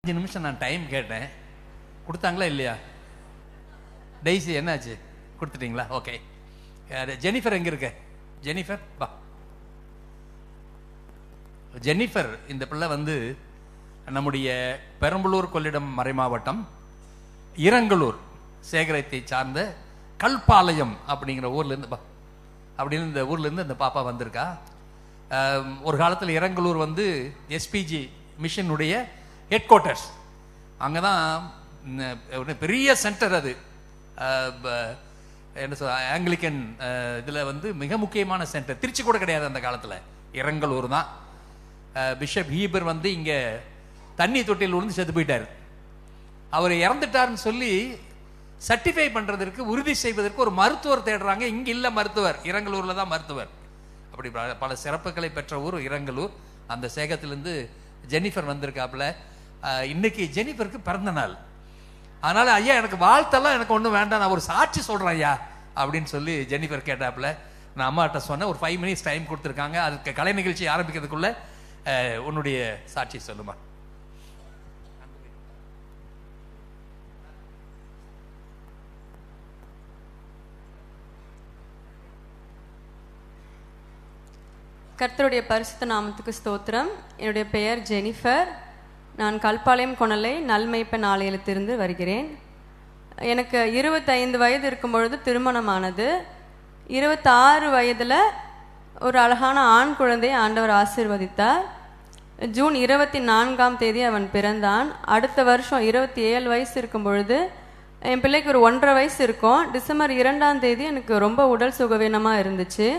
5 நிமிஷம் நான் டைம் கேட்டேன், கொடுத்தாங்களா இல்லையா? டெய்ஸி என்னாச்சு, கொடுத்துட்டீங்களா? ஓகே. ஜெனிஃபர் எங்க இருக்க? ஜெனிஃபர் வா. ஜெனிஃபர் இந்த பிள்ளை வந்து நம்முடைய பெரம்பலூர் கொள்ளிடம் மறைமாவட்டம் இரங்கலூர் சேகரத்தை சார்ந்த கல்பாளையம் அப்படிங்கிற ஊர்லேருந்து அப்படின்னு இந்த ஊர்லேருந்து இந்த பாப்பா வந்திருக்கா. ஒரு காலத்தில் இரங்கலூர் வந்து எஸ்பிஜி மிஷனுடைய ஹெட் குவார்ட்டர்ஸ். அங்கே தான் பெரிய சென்டர் அது. என்ன சொல்ற, ஆங்கிலிக்கன் இதில் வந்து மிக முக்கியமான சென்டர். திருச்சி கூட கிடையாது அந்த காலத்தில், இரங்கலூர் தான். பிஷப் ஹீபர் வந்து இங்கே தண்ணி தொட்டியில் விழுந்து செத்து போயிட்டார். அவர் இறந்துட்டார்னு சொல்லி சர்டிஃபை பண்ணுறதற்கு, உறுதி செய்வதற்கு ஒரு மருத்துவர் தேடுறாங்க. இங்கே இல்லை மருத்துவர், இரங்கலூரில் தான் மருத்துவர். அப்படி பல சிறப்புகளை பெற்ற ஊர் இரங்கலூர். அந்த சேகத்திலேருந்து ஜெனிஃபர் வந்திருக்காப்புல. இன்னைக்கு ஜெனிஃபருக்கு பிறந்த நாள். அதனால ஐயா எனக்கு வாழ்த்தெல்லாம் எனக்கு ஒன்றும் வேண்டாம், நான் ஒரு சாட்சி சொல்கிறேன் ஐயா அப்படின்னு சொல்லி ஜெனிஃபர் கேட்டாப்புல. நான் அம்மாட்ட சொன்னேன், ஒரு 5 மினிட்ஸ் டைம் கொடுத்துருக்காங்க. அதுக்கு கலை நிகழ்ச்சி ஆரம்பிக்கிறதுக்குள்ள உன்னுடைய சாட்சி சொல்லுமா. கர்த்தருடைய பரிசுத்த நாமத்துக்கு ஸ்தோத்திரம். என்னுடைய பெயர் ஜெனிஃபர். நான் கல்பாளையம் கொணலை நல்மைப்பன் ஆலயத்திலிருந்து வருகிறேன். எனக்கு 25 வயது இருக்கும் பொழுது திருமணமானது. 26 வயதில் ஒரு அழகான ஆண் குழந்தையை ஆண்டவர் ஆசீர்வதித்தார். ஜூன் 24ஆம் தேதி அவன் பிறந்தான். அடுத்த வருஷம் 27 வயசு இருக்கும் பொழுது என் பிள்ளைக்கு ஒரு 1.5 வயசு இருக்கும். டிசம்பர் 2ஆம் தேதி எனக்கு ரொம்ப உடல் சுகவீனமாக இருந்துச்சு.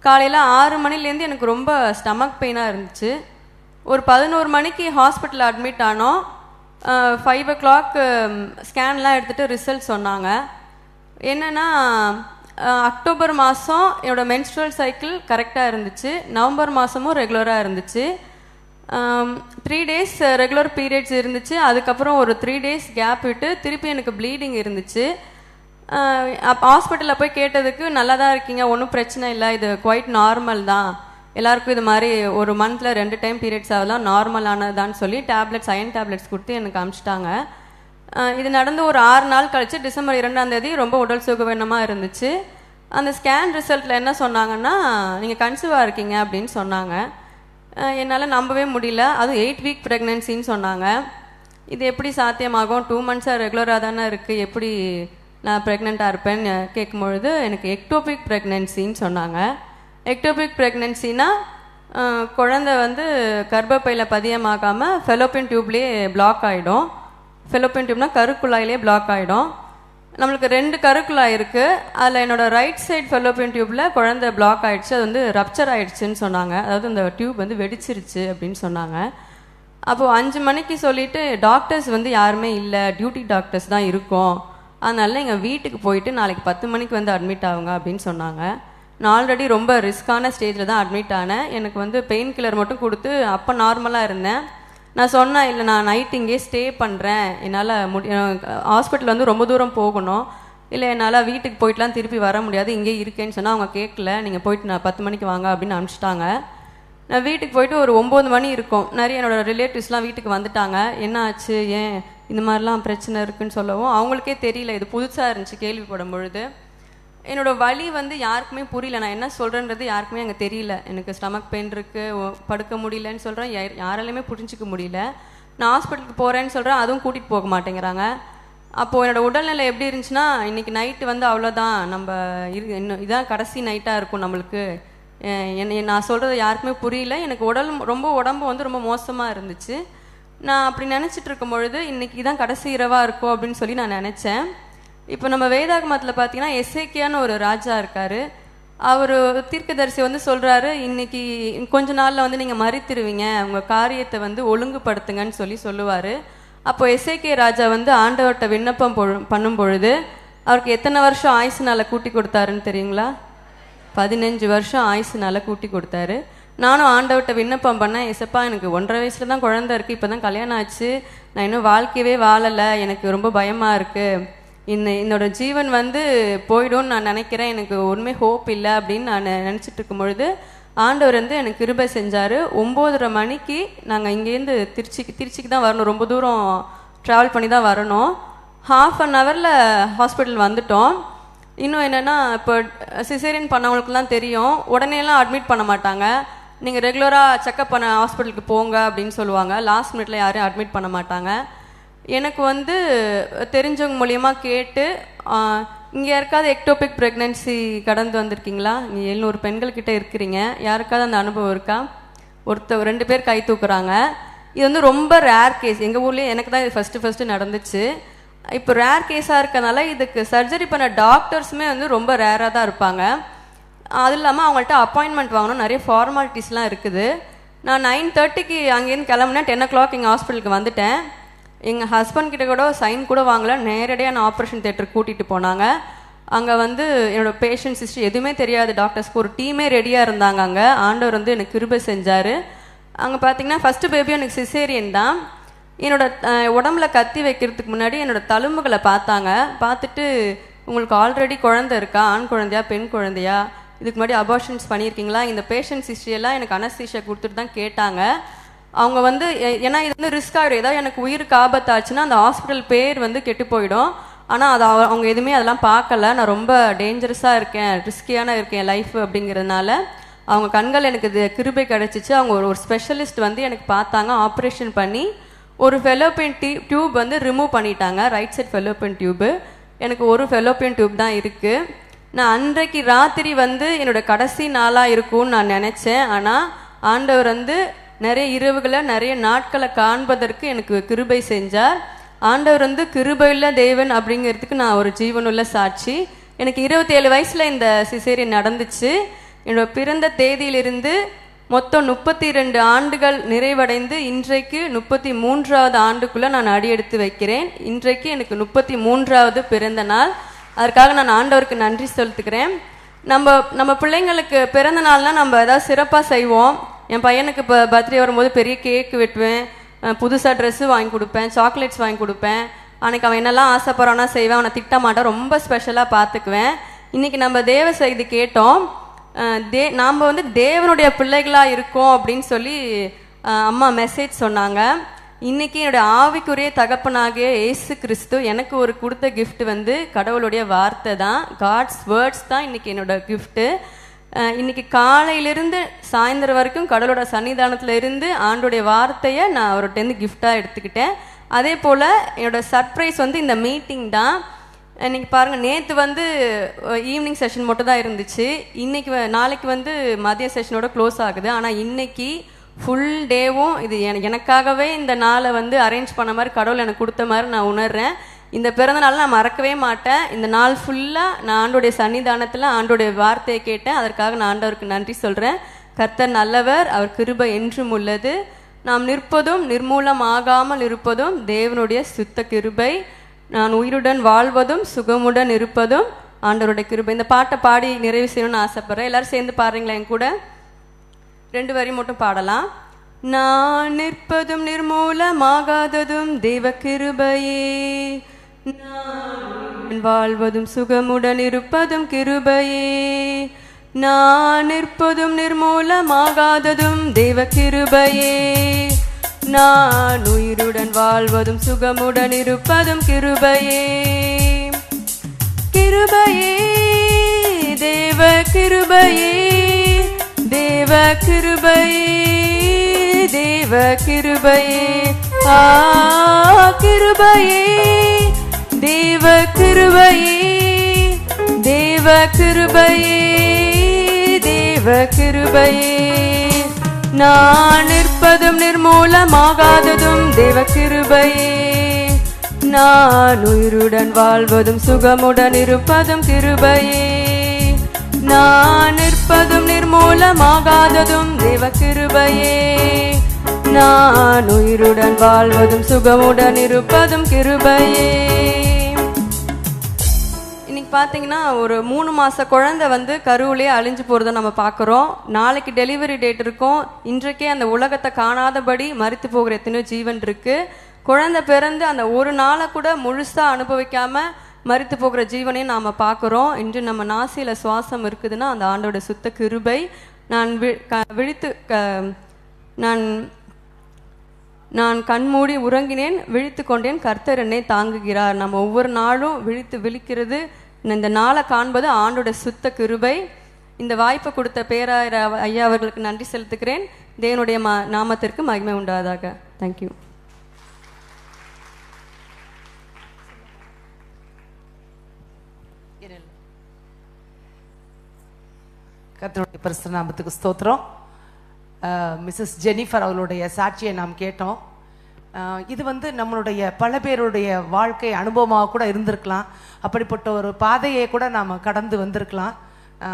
காலையில் 6 மணிலேருந்து எனக்கு ரொம்ப ஸ்டமக் பெயினாக இருந்துச்சு. ஒரு 11 மணிக்கு ஹாஸ்பிட்டலில் அட்மிட் ஆனோம். 5 o'clock ஸ்கேன்லாம் எடுத்துகிட்டு ரிசல்ட் சொன்னாங்க. என்னென்னா, அக்டோபர் மாதம் என்னோடய மென்ஸ்ட்ரல் சைக்கிள் கரெக்டாக இருந்துச்சு. நவம்பர் மாதமும் ரெகுலராக இருந்துச்சு. 3 days ரெகுலர் பீரியட்ஸ் இருந்துச்சு. அதுக்கப்புறம் ஒரு 3 days கேப் விட்டு திருப்பி எனக்கு ப்ளீடிங் இருந்துச்சு. ஹாஸ்பிட்டலில் போய் கேட்டதுக்கு நல்லா தான் இருக்கீங்க, ஒன்றும் பிரச்சனை இல்லை, இது குவைட் நார்மல் தான், எல்லாருக்கும் இது மாதிரி ஒரு மந்தில் 2 டைம் பீரியட்ஸ் ஆகலாம், நார்மலானதான்னு சொல்லி டேப்லெட்ஸ், அயன் டேப்லெட்ஸ் கொடுத்து எனக்கு அனுப்பிச்சிட்டாங்க. இது நடந்து ஒரு 6 நாள் கழித்து டிசம்பர் 2ஆம் தேதி ரொம்ப உடல் சுகவீனமாக இருந்துச்சு. அந்த ஸ்கேன் ரிசல்ட்டில் என்ன சொன்னாங்கன்னா, நீங்கள் கன்சீவாக இருக்கீங்க அப்படின்னு சொன்னாங்க. என்னால் நம்பவே முடியல. அதுவும் 8 week ப்ரெக்னென்சின்னு சொன்னாங்க. இது எப்படி சாத்தியமாகும், 2 months ரெகுலராக தானே இருக்குது, எப்படி நான் ப்ரெக்னெண்ட்டாக இருப்பேன்னு கேட்கும்பொழுது எனக்கு எக்டோபிக் ப்ரெக்னென்சின்னு சொன்னாங்க. எக்டோபிக் ப்ரெக்னென்சினா குழந்தை வந்து கர்ப்பப்பையில் பதியமாகாமல் ஃபெலோப்பியன் டியூப்லேயே பிளாக் ஆகிடும். ஃபெலோப்பியன் டியூப்னா கருக்குழாயிலே பிளாக் ஆகிடும். நம்மளுக்கு 2 கருக்குழாய் இருக்குது. அதில் என்னோடய ரைட் சைடு ஃபெலோப்பியன் டியூப்பில் குழந்தை பிளாக் ஆகிடுச்சு. அது வந்து ரப்சர் ஆகிடுச்சின்னு சொன்னாங்க. அதாவது அந்த டியூப் வந்து வெடிச்சிருச்சு அப்படின்னு சொன்னாங்க. அப்போது 5 மணிக்கு சொல்லிவிட்டு டாக்டர்ஸ் வந்து யாருமே இல்லை, டியூட்டி டாக்டர்ஸ் தான் இருக்கும், அதனால எங்கள் வீட்டுக்கு போயிட்டு நாளைக்கு 10 மணிக்கு வந்து அட்மிட் ஆகுங்க அப்படின்னு சொன்னாங்க. நான் ஆல்ரெடி ரொம்ப ரிஸ்க்கான ஸ்டேஜில் தான் அட்மிட் ஆனேன். எனக்கு வந்து பெயின் கில்லர் மட்டும் கொடுத்து அப்போ நார்மலாக இருந்தேன். நான் சொன்னேன், இல்லை நான் நைட் இங்கே ஸ்டே பண்ணுறேன், என்னால் ஹாஸ்பிட்டல் வந்து ரொம்ப தூரம் போகணும், இல்லை என்னால் வீட்டுக்கு போயிட்டுலாம் திருப்பி வர முடியாது, இங்கே இருக்கேன்னு சொன்னால் அவங்க கேட்கல, நீங்கள் போயிட்டு நான் 10 மணிக்கு வாங்க அப்படின்னு அனுப்பிச்சிட்டாங்க. நான் வீட்டுக்கு போயிட்டு ஒரு 9 மணி இருக்கும். நிறைய என்னோடய ரிலேட்டிவ்ஸ்லாம் வீட்டுக்கு வந்துட்டாங்க. என்ன ஆச்சு, ஏன் இந்த மாதிரிலாம் பிரச்சனை இருக்குன்னு சொல்லவும் அவங்களுக்கே தெரியல, இது புதுசாக இருந்துச்சு கேள்விப்படும் பொழுது. என்னோடய வலி வந்து யாருக்குமே புரியல, நான் என்ன சொல்கிறேன்றது யாருக்குமே அங்கே தெரியல. எனக்கு ஸ்டமக் பெயின் இருக்குது, படுக்க முடியலன்னு சொல்கிறேன், யாராலையுமே புரிஞ்சிக்க முடியல. நான் ஹாஸ்பிட்டலுக்கு போகிறேன்னு சொல்கிறேன், அதுவும் கூட்டிகிட்டு போக மாட்டேங்கிறாங்க. அப்போது என்னோடய உடல்நிலை எப்படி இருந்துச்சுன்னா, இன்றைக்கி நைட்டு வந்து அவ்வளோதான், நம்ம இன்னும் இதான் கடைசி நைட்டாக இருக்கும் நம்மளுக்கு. நான் சொல்கிறது யாருக்குமே புரியல. எனக்கு உடம்பு வந்து ரொம்ப மோசமாக இருந்துச்சு. நான் அப்படி நினச்சிட்டு இருக்கும் பொழுது இன்றைக்கி தான் கடைசி இரவாக இருக்கும் அப்படின்னு சொல்லி நான் நினச்சேன். இப்போ நம்ம வேதாகமத்தில் பார்த்தீங்கன்னா எசேக்கியான்னு ஒரு ராஜா இருக்கார். அவர் தீர்க்கதரிசி வந்து சொல்கிறாரு, இன்றைக்கி கொஞ்ச நாளில் வந்து நீங்கள் மறித்திருவீங்க, உங்கள் காரியத்தை வந்து ஒழுங்குபடுத்துங்கன்னு சொல்லுவார். அப்போ எசேக்கியா ராஜா வந்து ஆண்டவர்கிட்ட விண்ணப்பம் பண்ணும் பொழுது அவருக்கு எத்தனை வருஷம் ஆயுசுனால் கூட்டி கொடுத்தாருன்னு தெரியுங்களா? 15 வருஷம் ஆயுசுனால் கூட்டி கொடுத்தாரு. நானும் ஆண்டவர்கிட்ட விண்ணப்பம் பண்ணேன், எசப்பா எனக்கு 1.5 வயசில் தான் குழந்தை இருக்குது, இப்போ தான் கல்யாணம் ஆச்சு, நான் இன்னும் வாழ்க்கையவே வாழலை, எனக்கு ரொம்ப பயமாக இருக்குது, என்னோட ஜீவன் வந்து போய்டும்னு நான் நினைக்கிறேன், எனக்கு ஒன்றுமே ஹோப் இல்லை அப்படின்னு நான் நினச்சிட்டு இருக்கும் பொழுது ஆண்டவர் வந்து எனக்கு கிருபை செஞ்சார். 9:30 மணிக்கு நாங்கள் இங்கேருந்து திருச்சிக்கு தான் வரணும், ரொம்ப தூரம் ட்ராவல் பண்ணி தான் வரணும். 1/2 ஹவரில் ஹாஸ்பிட்டல் வந்துட்டோம். இன்னும் என்னென்னா, இப்போ சிசேரியன் பண்ணவங்களுக்குலாம் தெரியும், உடனேலாம் அட்மிட் பண்ண மாட்டாங்க. நீங்கள் ரெகுலராக செக்கப் பண்ண ஹாஸ்பிட்டலுக்கு போங்க அப்படின்னு சொல்லுவாங்க. லாஸ்ட் மினிட்ல யாரையும் அட்மிட் பண்ண மாட்டாங்க. எனக்கு வந்து தெரிஞ்சவங்க மூலியமாக கேட்டு, இங்கே யாருக்காவது எக்டோபிக் ப்ரெக்னென்சி கடந்து வந்திருக்கீங்களா? நீங்கள் 700 பெண்கள்கிட்ட இருக்கிறீங்க, யாருக்காவது அந்த அனுபவம் இருக்கா? 2 பேர் கை தூக்குறாங்க. இது வந்து ரொம்ப ரேர் கேஸ். எங்கள் ஊர்லேயே எனக்கு தான் இது ஃபஸ்ட்டு நடந்துச்சு. இப்போ ரேர் கேஸாக இருக்கனால இதுக்கு சர்ஜரி பண்ண டாக்டர்ஸுமே வந்து ரொம்ப ரேராக தான் இருப்பாங்க. அது இல்லாமல் அவங்கள்ட்ட அப்பாயின்மெண்ட் வாங்கணும், நிறைய ஃபார்மாலிட்டிஸ்லாம் இருக்குது. நான் 9:30க்கு அங்கேருந்து கிளம்புனேன். 10 o'clock எங்கள் ஹாஸ்பிட்டலுக்கு வந்துட்டேன். எங்கள் ஹஸ்பண்ட் கிட்ட கூட சைன் கூட வாங்கலை, நேரடியாக நான் ஆப்ரேஷன் தியேட்டருக்கு கூட்டிகிட்டு போனாங்க. அங்கே வந்து என்னோடய பேஷண்ட் ஹிஸ்ட்ரி எதுவுமே தெரியாது டாக்டர்ஸ்க்கு, ஒரு டீமே ரெடியாக இருந்தாங்க. அங்கே ஆண்டவர் வந்து எனக்கு கிருபை செஞ்சார். அங்கே பார்த்தீங்கன்னா ஃபஸ்ட்டு பேபியும் எனக்கு சிசேரியன் தான். என்னோட உடம்புல கத்தி வைக்கிறதுக்கு முன்னாடி என்னோடய தழும்புகளை பார்த்தாங்க. பார்த்துட்டு, உங்களுக்கு ஆல்ரெடி குழந்தை இருக்கா, ஆண் குழந்தையா பெண் குழந்தையா, இதுக்கு முன்னாடி அபார்ஷன்ஸ் பண்ணியிருக்கீங்களா, இந்த பேஷண்ட்ஸ் ஹிஸ்ட்ரியெல்லாம் எனக்கு அனஸ்தீஷியா கொடுத்துட்டு தான் கேட்டாங்க. அவங்க வந்து ஏன்னா இது வந்து ரிஸ்க் ஆகிடும், ஏதாவது எனக்கு உயிருக்கு ஆபத்தாச்சுன்னா அந்த ஹாஸ்பிட்டல் பேர் வந்து கெட்டு போயிடும். ஆனால் அது அவங்க எதுவுமே அதெல்லாம் பார்க்கல. நான் ரொம்ப டேஞ்சரஸாக இருக்கேன், ரிஸ்கியான இருக்கேன் லைஃப் அப்படிங்கிறதுனால அவங்க கண்கள் எனக்கு இது கிருபை கிடச்சிச்சு. அவங்க ஒரு ஸ்பெஷலிஸ்ட் வந்து எனக்கு பார்த்தாங்க, ஆப்ரேஷன் பண்ணி ஒரு ஃபெலோப்பியன் டியூப் வந்து ரிமூவ் பண்ணிட்டாங்க. Right side fallopian tube. எனக்கு ஒரு ஃபெலோப்பியன் டியூப் தான் இருக்குது. நான் அன்றைக்கு ராத்திரி வந்து என்னோடய கடைசி நாளாக இருக்கும்னு நான் நினச்சேன். ஆனால் ஆண்டவர் வந்து நிறைய இரவுகளை நிறைய நாட்களை காண்பதற்கு எனக்கு கிருபை செஞ்சார். ஆண்டவர் வந்து கிருபையுள்ள தேவன் அப்படிங்கிறதுக்கு நான் ஒரு ஜீவனுள்ள சாட்சி. எனக்கு 27 வயசில் இந்த சிசேரியன் நடந்துச்சு. என்னோட பிறந்த தேதியிலிருந்து மொத்தம் 32 ஆண்டுகள் நிறைவடைந்து இன்றைக்கு 33வது ஆண்டுக்குள்ளே நான் அடியெடுத்து வைக்கிறேன். இன்றைக்கு எனக்கு 33வது பிறந்த நாள். அதற்காக நான் ஆண்டவருக்கு நன்றி செலுத்துக்கிறேன். நம்ம பிள்ளைங்களுக்கு பிறந்த நாள்னால் நம்ம ஏதாவது சிறப்பாக செய்வோம். என் பையனுக்கு இப்போ பர்த்டே வரும்போது பெரிய கேக்கு வெட்டுவேன், புதுசாக ட்ரெஸ்ஸு வாங்கி கொடுப்பேன், சாக்லேட்ஸ் வாங்கி கொடுப்பேன். அன்றைக்கி அவன் என்னெல்லாம் ஆசைப்படுறானா செய்வேன், அவனை திட்ட மாட்டேன், ரொம்ப ஸ்பெஷலாக பார்த்துக்குவேன். இன்றைக்கி நம்ம தேவ செய்தி கேட்டோம். நாம் வந்து தேவனுடைய பிள்ளைகளாக இருக்கோம் அப்படின்னு சொல்லி அம்மா மெசேஜ் சொன்னாங்க. இன்றைக்கி என்னுடைய ஆவிக்குரிய தகப்பனாகிய இயேசு கிறிஸ்து எனக்கு ஒரு கொடுத்த கிஃப்ட் வந்து கடவுளுடைய வார்த்தை தான், காட்ஸ் வேர்ட்ஸ் தான் இன்றைக்கி என்னோட கிஃப்ட்டு. இன்றைக்கி காலையிலிருந்து சாயந்தரம் வரைக்கும் கடவுளோட சன்னிதானத்தில் இருந்து ஆண்டோடைய வார்த்தையை நான் அவர்கிட்டேருந்து கிஃப்டாக எடுத்துக்கிட்டேன். அதே போல் என்னோடய சர்ப்ரைஸ் வந்து இந்த மீட்டிங் தான். இன்றைக்கி பாருங்கள், நேற்று வந்து ஈவினிங் செஷன் மட்டும் தான் இருந்துச்சு. நாளைக்கு வந்து மதிய செஷனோட க்ளோஸ் ஆகுது. ஆனால் இன்றைக்கி ஃபுல் டேவும் இது எனக்காகவே இந்த நாளை வந்து அரேஞ்ச் பண்ண மாதிரி கடவுள் எனக்கு கொடுத்த மாதிரி நான் உணர்றேன். இந்த பிறந்த நாள் நான் மறக்கவே மாட்டேன். இந்த நாள் ஃபுல்லாக நான் ஆண்டோடைய சன்னிதானத்தில் ஆண்டோடைய வார்த்தையை கேட்டேன். அதற்காக நான் ஆண்டவருக்கு நன்றி சொல்கிறேன். கர்த்தர் நல்லவர், அவர் கிருபை என்றும் உள்ளது. நாம் நிற்பதும் நிர்மூலமாகாமல் இருப்பதும் தேவனுடைய சுத்த கிருபை. நான் உயிருடன் வாழ்வதும் சுகமுடன் இருப்பதும் ஆண்டவருடைய கிருபை. இந்த பாட்டை பாடி நிறைவு செய்யணும்னு ஆசைப்படுறேன். எல்லாரும் சேர்ந்து பாடுறீங்களா? என் கூட 2 வரி மட்டும் பாடலாம். நான் நிற்பதும் நிர்மூலமாகாததும் தேவ கிருபையே, நான் வாழ்வதும் சுகமுடன் இருப்பதும் கிருபையே. நான் நிற்பதும் நிர்மூலமாகாததும் தேவ கிருபையே, நான் உயிருடன் வாழ்வதும் சுகமுடன் இருப்பதும் கிருபையே. கிருபையே தேவ கிருபையே, தேவ கிருபையே, தேவ கிருபையே. கிருபையே தேவ கிருபையே, தேவ கிருபையே, தேவ கிருபையே. நான் நிற்பதும் நிர்மூலமாகாததும் தேவ கிருபையே, நான் உயிருடன் வாழ்வதும் சுகமுடன் இருப்பதும் கிருபையே. நான் நிற்பதும் நிர்மூலமாகாததும் தேவ கிருபையே, நான் உயிருடன் வாழ்வதும் சுகமுடன் இருப்பதும் கிருபையே. இன்னைக்கு பார்த்தீங்கன்னா ஒரு 3 மாத குழந்தை வந்து கருவிலே அழிஞ்சு போகிறத நம்ம பார்க்குறோம். நாளைக்கு டெலிவரி டேட் இருக்கும். இன்றைக்கே அந்த உலகத்தை காணாதபடி மரித்து போகிற எத்தனையோ ஜீவன் இருக்குது. குழந்தை பிறந்து அந்த ஒரு நாளை கூட முழுசாக அனுபவிக்காமல் மரித்து போகிற ஜீவனையும் நாம் பார்க்குறோம். இன்று நம்ம நாசியில் சுவாசம் இருக்குதுன்னா அந்த ஆண்டோட சுத்த கிருபை. நான் கண்மூடி உறங்கினேன், விழித்து கொண்டேன், கர்த்தர் என்னை தாங்குகிறார். நம்ம ஒவ்வொரு நாளும் விழிக்கிறது, இந்த நாளை காண்பது ஆண்டோட சுத்த கிருபை. இந்த வாய்ப்பை கொடுத்த பேராயர் ஐயா அவர்களுக்கு நன்றி செலுத்துகிறேன். தேவனுடைய நாமத்திற்கு மகிமை உண்டாதாக. தேங்க்யூ. கர்த்தருடைய பரிசுத்த நாமத்துக்கு ஸ்தோத்திரம். மிஸ்ஸஸ் ஜெனிஃபர் அவர்களுடைய சாட்சியை நாம் கேட்டோம். இது நம்மளுடைய பல பேருடைய வாழ்க்கை அனுபவமாக கூட இருந்திருக்கலாம். அப்படிப்பட்ட ஒரு பாதையை கூட நாம் கடந்து வந்திருக்கலாம்.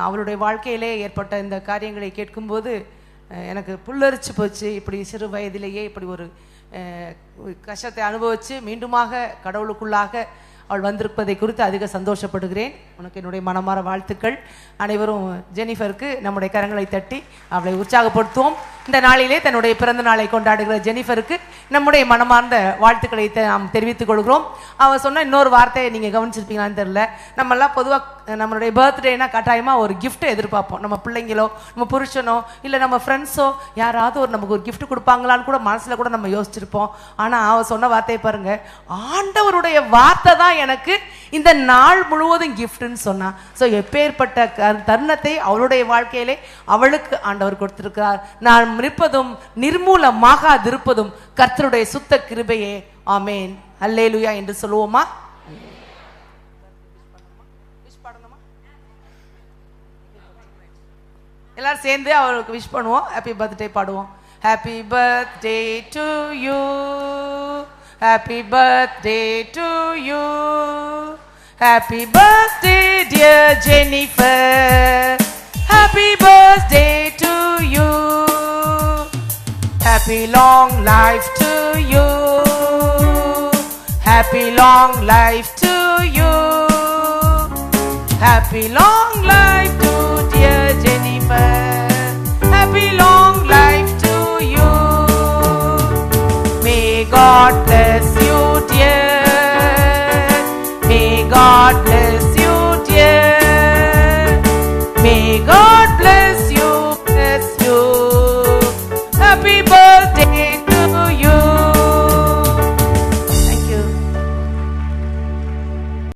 அவளுடைய வாழ்க்கையிலே ஏற்பட்ட இந்த காரியங்களை கேட்கும்போது எனக்கு புல்லரிச்சு போச்சு. இப்படி சிறு வயதிலேயே இப்படி ஒரு கஷ்டத்தை அனுபவித்து மீண்டுமாக கடவுளுக்குள்ளாக அவள் வந்திருப்பதை குறித்து அதிக சந்தோஷப்படுகிறேன். உனக்கு என்னுடைய மனமார வாழ்த்துக்கள். அனைவரும் ஜெனிஃபருக்கு நம்முடைய கரங்களை தட்டி அவளை உற்சாகப்படுத்துவோம். இந்த நாளிலே தன்னுடைய பிறந்த நாளை கொண்டாடுகிற ஜெனிஃபருக்கு நம்முடைய மனமார்ந்த வாழ்த்துக்களை நாம் தெரிவித்துக் கொள்கிறோம். அவள் சொன்ன இன்னொரு வார்த்தையை நீங்கள் கவனிச்சிருப்பீங்களான்னு தெரியல. நம்மெல்லாம் பொதுவாக நம்மளுடைய பர்த்டேனா கட்டாயமாக ஒரு கிஃப்ட்டை எதிர்பார்ப்போம். நம்ம பிள்ளைங்களோ நம்ம புருஷனோ இல்லை நம்ம ஃப்ரெண்ட்ஸோ யாராவது நமக்கு ஒரு கிஃப்ட் கொடுப்பாங்களான்னு கூட மனசில் கூட நம்ம யோசிச்சிருப்போம். ஆனால் அவள் சொன்ன வார்த்தையை பாருங்க, ஆண்டவருடைய வார்த்தை தான் எனக்கு இந்த நாள் முழுவதும் கிஃப்ட்னு சொன்னா. ஸோ எப்பேற்பட்ட தருணத்தை அவளுடைய வாழ்க்கையிலே அவளுக்கு ஆண்டவர் கொடுத்திருக்கிறார். நான் இருப்பதும் நிர்மூலமாகாதிருப்பதும் கர்த்தருடைய சுத்த கிருபையே. ஆமேன், அல்லேலூயா என்று சொல்லுவோமா? எல்லாரும் சேர்ந்து அவளுக்கு விஷ் பண்ணுவோம். ஹாப்பி பர்த்டே பாடுவோம். Happy birthday to you, happy birthday to you, happy birthday dear Jennifer, happy birthday to you, happy long life to you, happy long life to you, happy long life to dear Jennifer, happy long life to you. May God bless